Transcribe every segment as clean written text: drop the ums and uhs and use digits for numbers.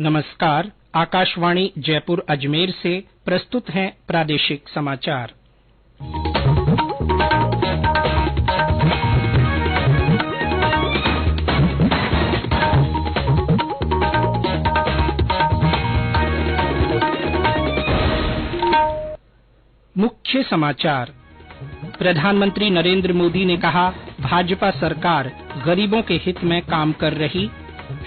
नमस्कार। आकाशवाणी जयपुर अजमेर से प्रस्तुत हैं प्रादेशिक समाचार। मुख्य समाचार। प्रधानमंत्री नरेंद्र मोदी ने कहा, भाजपा सरकार गरीबों के हित में काम कर रही।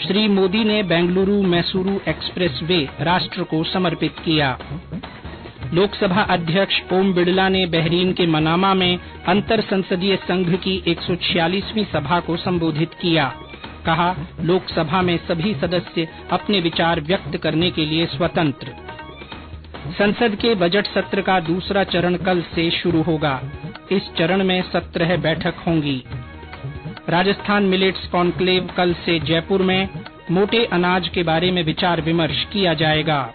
श्री मोदी ने बेंगलुरु मैसूरू एक्सप्रेस वे राष्ट्र को समर्पित किया। लोकसभा अध्यक्ष ओम बिड़ला ने बहरीन के मनामा में अंतर संसदीय संघ की 146वीं सभा को संबोधित किया। कहा, लोकसभा में सभी सदस्य अपने विचार व्यक्त करने के लिए स्वतंत्र। संसद के बजट सत्र का दूसरा चरण कल से शुरू होगा। इस चरण में 17 बैठक होंगी। राजस्थान मिलेट्स कॉन्क्लेव कल से जयपुर में मोटे अनाज के बारे में विचार विमर्श किया जाएगा।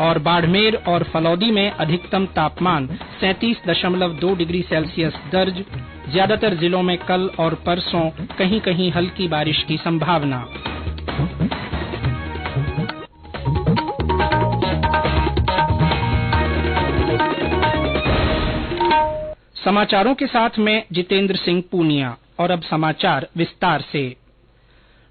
और बाड़मेर और फलौदी में अधिकतम तापमान 37.2 डिग्री सेल्सियस दर्ज। ज्यादातर जिलों में कल और परसों कहीं कहीं हल्की बारिश की संभावना। समाचारों के साथ मैं जितेंद्र सिंह पूनिया। और अब समाचार विस्तार से।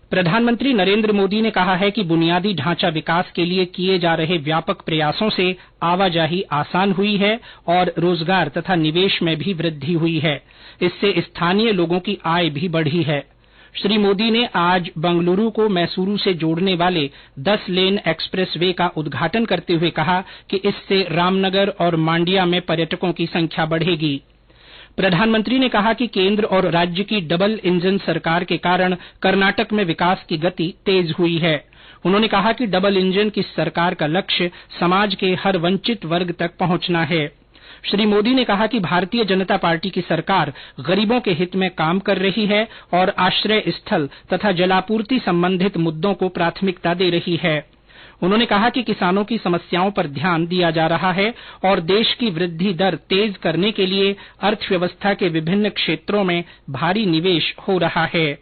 प्रधानमंत्री नरेंद्र मोदी ने कहा है कि बुनियादी ढांचा विकास के लिए किए जा रहे व्यापक प्रयासों से आवाजाही आसान हुई है और रोजगार तथा निवेश में भी वृद्धि हुई है। इससे स्थानीय लोगों की आय भी बढ़ी है। श्री मोदी ने आज बंगलुरु को मैसूरू से जोड़ने वाले 10 लेन एक्सप्रेस वे का उद्घाटन करते हुए कहा कि इससे रामनगर और मांड्या में पर्यटकों की संख्या बढ़ेगी। प्रधानमंत्री ने कहा कि केंद्र और राज्य की डबल इंजन सरकार के कारण कर्नाटक में विकास की गति तेज हुई है। उन्होंने कहा कि डबल इंजन की सरकार का लक्ष्य समाज के हर वंचित वर्ग तक पहुंचना है। श्री मोदी ने कहा कि भारतीय जनता पार्टी की सरकार गरीबों के हित में काम कर रही है और आश्रय स्थल तथा जलापूर्ति संबंधित मुद्दों को प्राथमिकता दे रही है। उन्होंने कहा कि किसानों की समस्याओं पर ध्यान दिया जा रहा है और देश की वृद्धि दर तेज करने के लिए अर्थव्यवस्था के विभिन्न क्षेत्रों में भारी निवेश हो रहा है।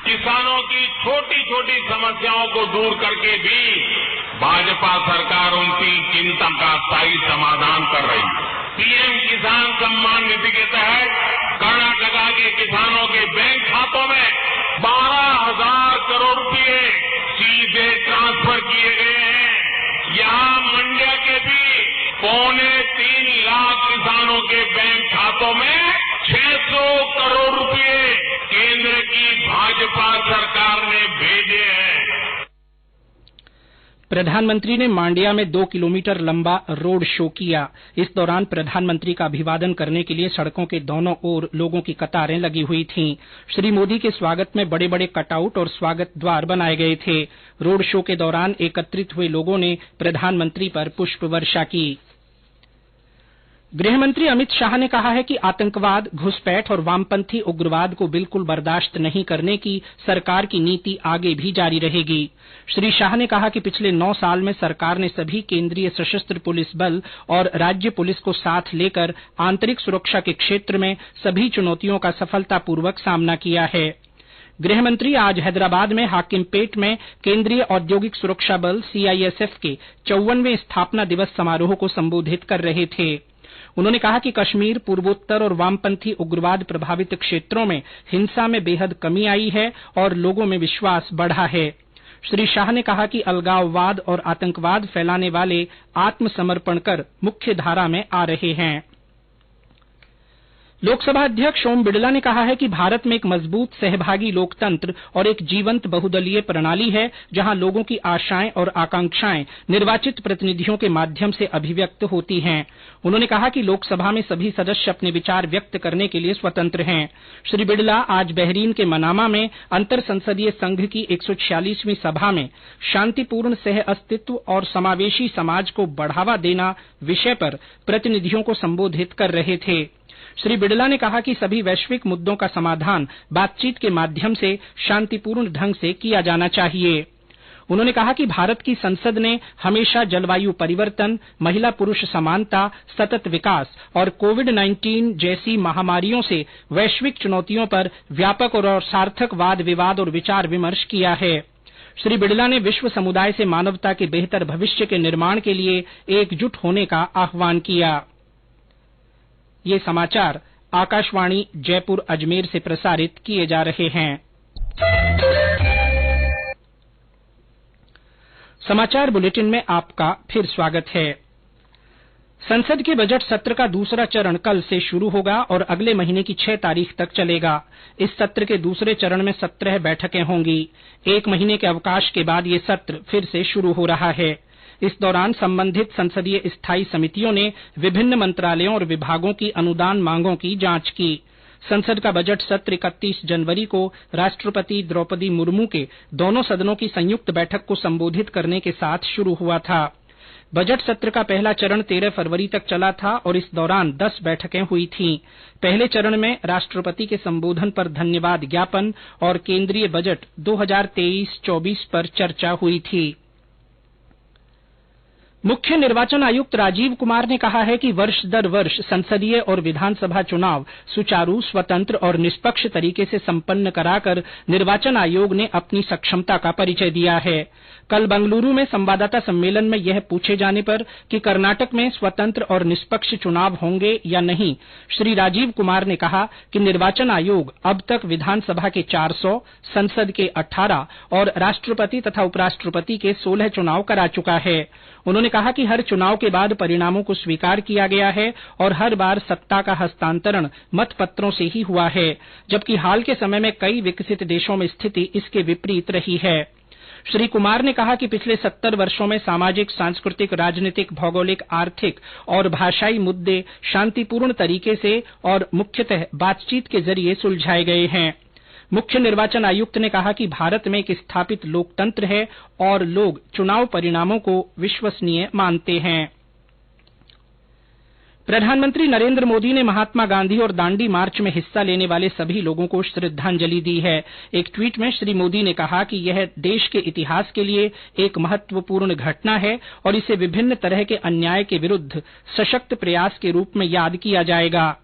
किसानों की छोटी छोटी समस्याओं को दूर करके भी भाजपा सरकार उनकी चिंता का स्थायी समाधान कर रही है। पीएम किसान सम्मान निधि के तहत कर्नाटक के किसानों के बैंक खातों में 12,000 करोड़ रुपए सीधे ट्रांसफर किए गए हैं। यहां मंड्या के भी 2.25 लाख किसानों के बैंक खातों में 600 करोड़ रुपए केंद्र की भाजपा सरकार ने भेजे हैं। प्रधानमंत्री ने मांड्या में 2 किलोमीटर लंबा रोड शो किया। इस दौरान प्रधानमंत्री का अभिवादन करने के लिए सड़कों के दोनों ओर लोगों की कतारें लगी हुई थीं। श्री मोदी के स्वागत में बड़े बड़े कटआउट और स्वागत द्वार बनाए गए थे। रोड शो के दौरान एकत्रित हुए लोगों ने प्रधानमंत्री पर पुष्प वर्षा की। गृहमंत्री अमित शाह ने कहा है कि आतंकवाद, घुसपैठ और वामपंथी उग्रवाद को बिल्कुल बर्दाश्त नहीं करने की सरकार की नीति आगे भी जारी रहेगी। श्री शाह ने कहा कि पिछले 9 साल में सरकार ने सभी केंद्रीय सशस्त्र पुलिस बल और राज्य पुलिस को साथ लेकर आंतरिक सुरक्षा के क्षेत्र में सभी चुनौतियों का सफलतापूर्वक सामना किया है। गृहमंत्री आज हैदराबाद में हाकिमपेट में केंद्रीय औद्योगिक सुरक्षा बल सीआईएसएफ के 54वें स्थापना दिवस समारोह को संबोधित कर रहे थे। उन्होंने कहा कि कश्मीर, पूर्वोत्तर और वामपंथी उग्रवाद प्रभावित क्षेत्रों में हिंसा में बेहद कमी आई है और लोगों में विश्वास बढ़ा है। श्री शाह ने कहा कि अलगाववाद और आतंकवाद फैलाने वाले आत्मसमर्पण कर मुख्य धारा में आ रहे हैं। लोकसभा अध्यक्ष ओम बिड़ला ने कहा है कि भारत में एक मजबूत सहभागी लोकतंत्र और एक जीवंत बहुदलीय प्रणाली है, जहां लोगों की आशाएं और आकांक्षाएं निर्वाचित प्रतिनिधियों के माध्यम से अभिव्यक्त होती हैं। उन्होंने कहा कि लोकसभा में सभी सदस्य अपने विचार व्यक्त करने के लिए स्वतंत्र हैं। श्री बिड़ला आज बहरीन के मनामा में अंतर संसदीय संघ की 146वीं सभा में शांतिपूर्ण सह अस्तित्व और समावेशी समाज को बढ़ावा देना विषय पर प्रतिनिधियों को संबोधित कर रहे थे। श्री बिड़ला ने कहा कि सभी वैश्विक मुद्दों का समाधान बातचीत के माध्यम से शांतिपूर्ण ढंग से किया जाना चाहिए। उन्होंने कहा कि भारत की संसद ने हमेशा जलवायु परिवर्तन, महिला पुरुष समानता, सतत विकास और कोविड-19 जैसी महामारियों से वैश्विक चुनौतियों पर व्यापक और सार्थक वाद विवाद और विचार विमर्श किया है। श्री बिड़ला ने विश्व समुदाय से मानवता के बेहतर भविष्य के निर्माण के लिए एकजुट होने का आह्वान किया। ये समाचार आकाशवाणी जयपुर अजमेर से प्रसारित किए जा रहे हैं। समाचार बुलेटिन में आपका फिर स्वागत है। संसद के बजट सत्र का दूसरा चरण कल से शुरू होगा और अगले महीने की 6 तारीख तक चलेगा। इस सत्र के दूसरे चरण में 17 बैठकें होंगी। 1 महीने के अवकाश के बाद ये सत्र फिर से शुरू हो रहा है। इस दौरान संबंधित संसदीय स्थायी समितियों ने विभिन्न मंत्रालयों और विभागों की अनुदान मांगों की जांच की। संसद का बजट सत्र 31 जनवरी को राष्ट्रपति द्रौपदी मुर्मू के दोनों सदनों की संयुक्त बैठक को संबोधित करने के साथ शुरू हुआ था। बजट सत्र का पहला चरण 13 फरवरी तक चला था और इस दौरान 10 बैठकें हुई थीं। पहले चरण में राष्ट्रपति के संबोधन पर धन्यवाद ज्ञापन और केंद्रीय बजट 2023-24 पर चर्चा हुई थी। मुख्य निर्वाचन आयुक्त राजीव कुमार ने कहा है कि वर्ष दर वर्ष संसदीय और विधानसभा चुनाव सुचारू, स्वतंत्र और निष्पक्ष तरीके से संपन्न कराकर निर्वाचन आयोग ने अपनी सक्षमता का परिचय दिया है। कल बंगलुरू में संवाददाता सम्मेलन में यह पूछे जाने पर कि कर्नाटक में स्वतंत्र और निष्पक्ष चुनाव होंगे या नहीं, श्री राजीव कुमार ने कहा कि निर्वाचन आयोग अब तक विधानसभा के 400, संसद के 18 और राष्ट्रपति तथा उपराष्ट्रपति के 16 चुनाव करा चुका है। उन्होंने कहा कि हर चुनाव के बाद परिणामों को स्वीकार किया गया है और हर बार सत्ता का हस्तांतरण मतपत्रों से ही हुआ है, जबकि हाल के समय में कई विकसित देशों में स्थिति इसके विपरीत रही है। श्री कुमार ने कहा कि पिछले 70 वर्षों में सामाजिक, सांस्कृतिक, राजनीतिक, भौगोलिक, आर्थिक और भाषाई मुद्दे शांतिपूर्ण तरीके से और मुख्यतः बातचीत के जरिए सुलझाए गए हैं। मुख्य निर्वाचन आयुक्त ने कहा कि भारत में एक स्थापित लोकतंत्र है और लोग चुनाव परिणामों को विश्वसनीय मानते हैं। प्रधानमंत्री नरेंद्र मोदी ने महात्मा गांधी और दांडी मार्च में हिस्सा लेने वाले सभी लोगों को श्रद्धांजलि दी है। एक ट्वीट में श्री मोदी ने कहा कि यह देश के इतिहास के लिए एक महत्वपूर्ण घटना है और इसे विभिन्न तरह के अन्याय के विरुद्ध सशक्त प्रयास के रूप में याद किया जाएगा।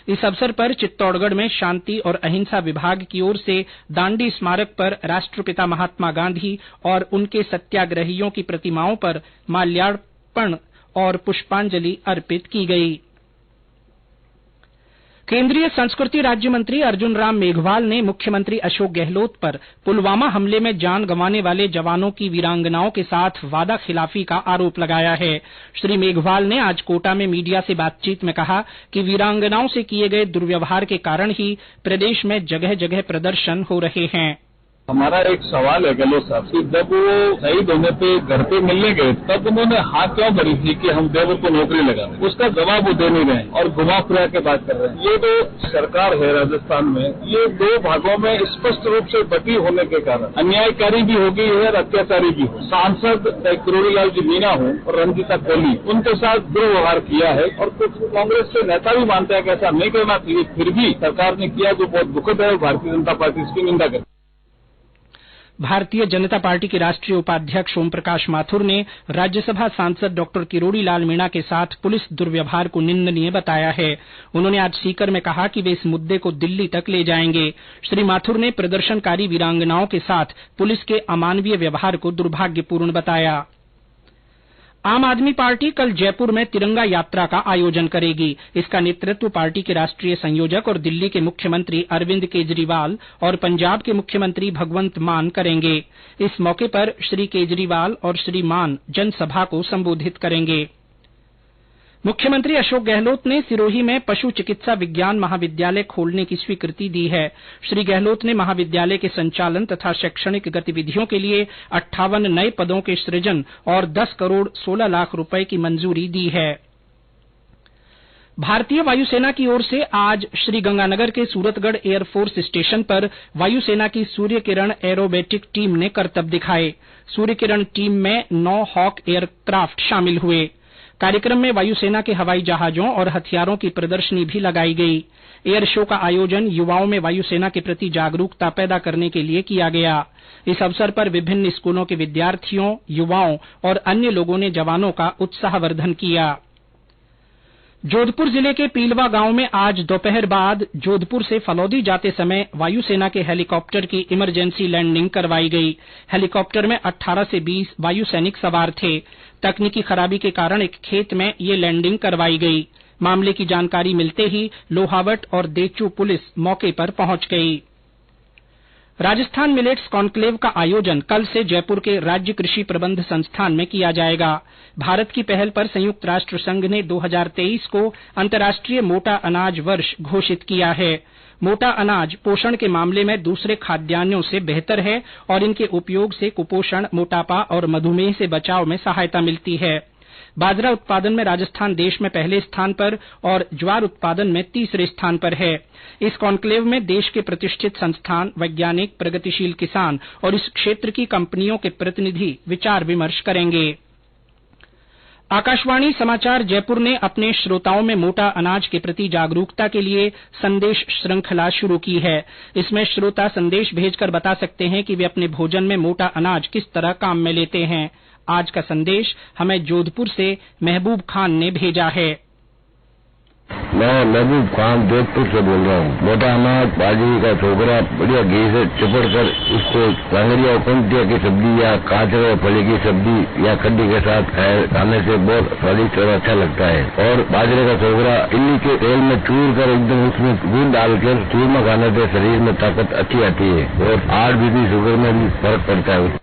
इस अवसर पर चित्तौड़गढ़ में शांति और अहिंसा विभाग की ओर से दांडी स्मारक पर राष्ट्रपिता महात्मा गांधी और उनके सत्याग्रहियों की प्रतिमाओं पर माल्यार्पण और पुष्पांजलि अर्पित की गई। केंद्रीय संस्कृति राज्य मंत्री अर्जुन राम मेघवाल ने मुख्यमंत्री अशोक गहलोत पर पुलवामा हमले में जान गंवाने वाले जवानों की वीरांगनाओं के साथ वादा खिलाफी का आरोप लगाया है। श्री मेघवाल ने आज कोटा में मीडिया से बातचीत में कहा कि वीरांगनाओं से किए गए दुर्व्यवहार के कारण ही प्रदेश में जगह जगह प्रदर्शन हो रहे हैं। हमारा एक सवाल है गहलोत साहब से, जब वो शहीद होने पे घर पे मिलने गए तब उन्होंने हाथ क्यों भरी थी कि हम देवर को नौकरी लगा दें? उसका जवाब वो दे नहीं रहे और घुमा फिरा के बात कर रहे हैं। ये जो सरकार है राजस्थान में, ये 2 भागों में स्पष्ट रूप से बटी होने के कारण अन्यायकारी भी हो गई है और अत्याचारी भी हो। सांसद किरोड़ी लाल जी मीणा हो और रंजीता कोहली, उनके साथ दुर्व्यवहार किया है और कुछ कांग्रेस के नेता भी मानते हैं कि ऐसा नहीं करना चाहिए, फिर भी सरकार ने किया, जो बहुत दुखद है। भारतीय जनता पार्टी इसकी निंदा करती है। भारतीय जनता पार्टी के राष्ट्रीय उपाध्यक्ष ओम प्रकाश माथुर ने राज्यसभा सांसद डॉ किरोड़ी लाल मीणा के साथ पुलिस दुर्व्यवहार को निंदनीय बताया है। उन्होंने आज सीकर में कहा कि वे इस मुद्दे को दिल्ली तक ले जाएंगे। श्री माथुर ने प्रदर्शनकारी वीरांगनाओं के साथ पुलिस के अमानवीय व्यवहार को दुर्भाग्यपूर्ण बताया। आम आदमी पार्टी कल जयपुर में तिरंगा यात्रा का आयोजन करेगी। इसका नेतृत्व पार्टी के राष्ट्रीय संयोजक और दिल्ली के मुख्यमंत्री अरविंद केजरीवाल और पंजाब के मुख्यमंत्री भगवंत मान करेंगे। इस मौके पर श्री केजरीवाल और श्री मान जनसभा को संबोधित करेंगे। मुख्यमंत्री अशोक गहलोत ने सिरोही में पशु चिकित्सा विज्ञान महाविद्यालय खोलने की स्वीकृति दी है। श्री गहलोत ने महाविद्यालय के संचालन तथा शैक्षणिक गतिविधियों के लिए 58 नए पदों के सृजन और 10 करोड़ 16 लाख रुपए की मंजूरी दी है। भारतीय वायुसेना की ओर से आज श्रीगंगानगर के सूरतगढ़ एयरफोर्स स्टेशन पर वायुसेना की सूर्य किरण एरोबेटिक टीम ने करतब दिखाए। सूर्य किरण टीम में 9 हॉक एयरक्राफ्ट शामिल हुए। कार्यक्रम में वायुसेना के हवाई जहाजों और हथियारों की प्रदर्शनी भी लगाई गई। एयर शो का आयोजन युवाओं में वायुसेना के प्रति जागरूकता पैदा करने के लिए किया गया। इस अवसर पर विभिन्न स्कूलों के विद्यार्थियों, युवाओं और अन्य लोगों ने जवानों का उत्साहवर्धन किया। जोधपुर जिले के पीलवा गांव में आज दोपहर बाद जोधपुर से फलौदी जाते समय वायुसेना के हेलीकॉप्टर की इमरजेंसी लैंडिंग करवाई गई। हेलीकॉप्टर में 18 से 20 वायु सैनिक सवार थे। तकनीकी खराबी के कारण एक खेत में ये लैंडिंग करवाई गई। मामले की जानकारी मिलते ही लोहावट और देचू पुलिस मौके पर पहुंच गई। राजस्थान मिलेट्स कॉन्क्लेव का आयोजन कल से जयपुर के राज्य कृषि प्रबंध संस्थान में किया जाएगा। भारत की पहल पर संयुक्त राष्ट्र संघ ने 2023 को अंतर्राष्ट्रीय मोटा अनाज वर्ष घोषित किया है। मोटा अनाज पोषण के मामले में दूसरे खाद्यान्नों से बेहतर है और इनके उपयोग से कुपोषण, मोटापा और मधुमेह से बचाव में सहायता मिलती है। बाजरा उत्पादन में राजस्थान देश में पहले स्थान पर और ज्वार उत्पादन में तीसरे स्थान पर है। इस कॉन्क्लेव में देश के प्रतिष्ठित संस्थान, वैज्ञानिक, प्रगतिशील किसान और इस क्षेत्र की कंपनियों के प्रतिनिधि विचार विमर्श करेंगे। आकाशवाणी समाचार जयपुर ने अपने श्रोताओं में मोटा अनाज के प्रति जागरूकता के लिए संदेश श्रृंखला शुरू की है। इसमें श्रोता संदेश भेजकर बता सकते हैं कि वे अपने भोजन में मोटा अनाज किस तरह काम में लेते हैं। आज का संदेश हमें जोधपुर से महबूब खान ने भेजा है। मैं महबूब खान जोधपुर से बोल रहा हूँ। मोटा अनाज, बाजरे का छोकरा बढ़िया घी से चिपड़ कर उसको कांगड़िया पंक्तिया की सब्जी या काचरे फली की सब्जी या कड्डी के साथ खाने से बहुत स्वादिष्ट और अच्छा लगता है। और बाजरे का छोकरा इल्ली के तेल में चूर कर एकदम उसमें दूध डालकर चूरमा खाने से शरीर में ताकत अच्छी आती है और हार्ट बीपी शुगर में भी फर्क पड़ता है।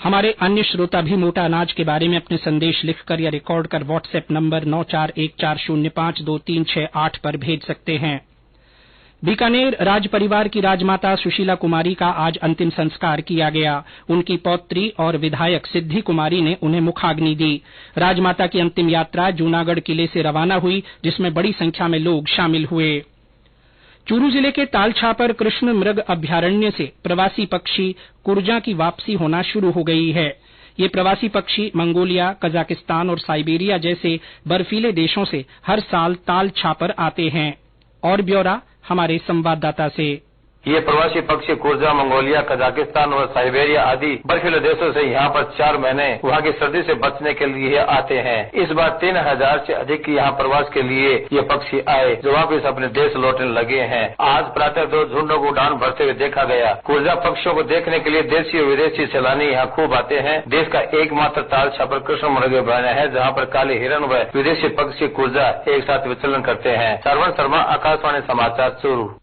हमारे अन्य श्रोता भी मोटा अनाज के बारे में अपने संदेश लिखकर या रिकॉर्ड कर व्हाट्सएप नंबर 9414052368 पर भेज सकते हैं। बीकानेर राज परिवार की राजमाता सुशीला कुमारी का आज अंतिम संस्कार किया गया। उनकी पौत्री और विधायक सिद्धि कुमारी ने उन्हें मुखाग्नि दी। राजमाता की अंतिम यात्रा जूनागढ़ किले से रवाना हुई, जिसमें बड़ी संख्या में लोग शामिल हुए। चूरू जिले के तालछापर कृष्ण मृग अभ्यारण्य से प्रवासी पक्षी कुरजा की वापसी होना शुरू हो गई है। ये प्रवासी पक्षी मंगोलिया, कजाकिस्तान और साइबेरिया जैसे बर्फीले देशों से हर साल तालछापर आते हैं। और ब्यौरा हमारे संवाददाता से। ये प्रवासी पक्षी कुरजा, मंगोलिया, कजाकिस्तान और साइबेरिया आदि बर्फीले देशों से यहाँ पर 4 महीने वहाँ की सर्दी से बचने के लिए आते हैं। इस बार 3000 से अधिक यहाँ प्रवास के लिए ये पक्षी आए, जो वापिस अपने देश लौटने लगे हैं। आज प्रातः 2 झुंडों को उड़ान भरते हुए देखा गया। कुरजा पक्षियों को देखने के लिए देशी और विदेशी सैलानी यहाँ खूब आते हैं। देश का एकमात्र तालछापर कृष्ण मृग अभयारण्य है, जहाँ पर काले हिरण व विदेशी पक्षी कुरजा एक साथ विचलन करते हैं। श्रवण शर्मा, आकाशवाणी समाचार, चूरू।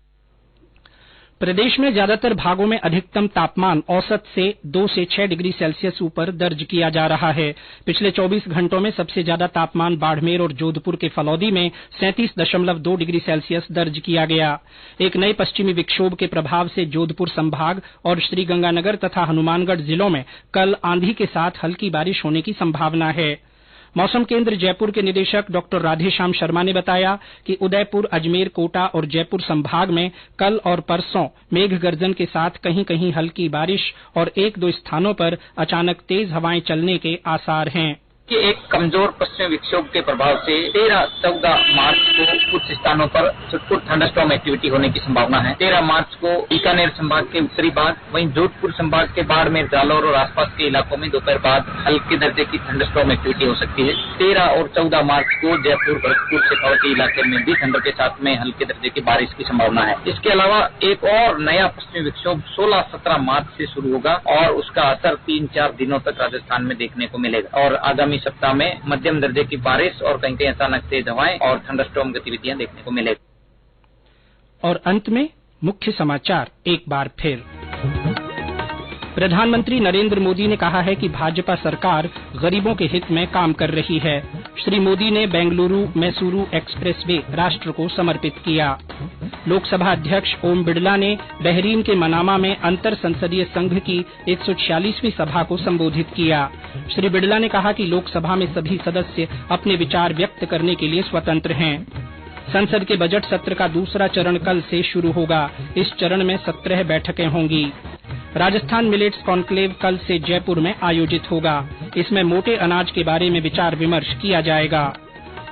प्रदेश में ज्यादातर भागों में अधिकतम तापमान औसत से 2 से 6 डिग्री सेल्सियस ऊपर दर्ज किया जा रहा है। पिछले 24 घंटों में सबसे ज्यादा तापमान बाड़मेर और जोधपुर के फलौदी में 37.2 डिग्री सेल्सियस दर्ज किया गया। एक नए पश्चिमी विक्षोभ के प्रभाव से जोधपुर संभाग और श्रीगंगानगर तथा हनुमानगढ़ जिलों में कल आंधी के साथ हल्की बारिश होने की संभावना है। मौसम केंद्र जयपुर के निदेशक डॉ राधेश्याम शर्मा ने बताया कि उदयपुर, अजमेर, कोटा और जयपुर संभाग में कल और परसों मेघ गर्जन के साथ कहीं कहीं हल्की बारिश और 1-2 स्थानों पर अचानक तेज हवाएं चलने के आसार हैं। कि एक कमजोर पश्चिमी विक्षोभ के प्रभाव से 13-14 मार्च को कुछ स्थानों पर छुटपुट थंडरस्टॉर्म एक्टिविटी होने की संभावना है। 13 मार्च को बीकानेर संभाग के उत्तरी भाग, वहीं जोधपुर संभाग के बाड़मेर, जालौर और आसपास के इलाकों में दोपहर बाद हल्के दर्जे की थंडरस्टॉर्म एक्टिविटी हो सकती है। 13 और 14 मार्च को जयपुर, भरतपुर, शेखावत के इलाके में भी ठंडक के साथ में हल्के दर्जे की बारिश की संभावना है। इसके अलावा एक और नया पश्चिमी विक्षोभ 16-17 मार्च से शुरू होगा और उसका असर 3-4 दिनों तक राजस्थान में देखने को मिलेगा और आगामी सप्ताह में मध्यम दर्जे की बारिश और कहीं कहीं अचानक तेज हवाएं और थंडरस्टॉर्म गतिविधियां देखने को मिलेगी। और अंत में मुख्य समाचार एक बार फिर। प्रधानमंत्री नरेंद्र मोदी ने कहा है कि भाजपा सरकार गरीबों के हित में काम कर रही है। श्री मोदी ने बेंगलुरु मैसूरू एक्सप्रेसवे राष्ट्र को समर्पित किया। लोकसभा अध्यक्ष ओम बिड़ला ने बहरीन के मनामा में अंतर संसदीय संघ की 146वीं सभा को संबोधित किया। श्री बिड़ला ने कहा कि लोकसभा में सभी सदस्य अपने विचार व्यक्त करने के लिए स्वतंत्र हैं। संसद के बजट सत्र का दूसरा चरण कल से शुरू होगा। इस चरण में 17 बैठकें होंगी। राजस्थान मिलेट्स कॉन्क्लेव कल से जयपुर में आयोजित होगा। इसमें मोटे अनाज के बारे में विचार विमर्श किया जाएगा।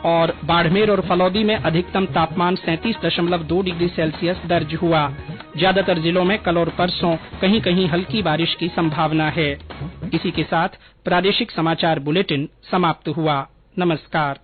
और बाड़मेर और फलौदी में अधिकतम तापमान 37.2 डिग्री सेल्सियस दर्ज हुआ। ज्यादातर जिलों में कल और परसों कहीं कहीं हल्की बारिश की संभावना है। इसी के साथ प्रादेशिक समाचार बुलेटिन समाप्त हुआ। नमस्कार।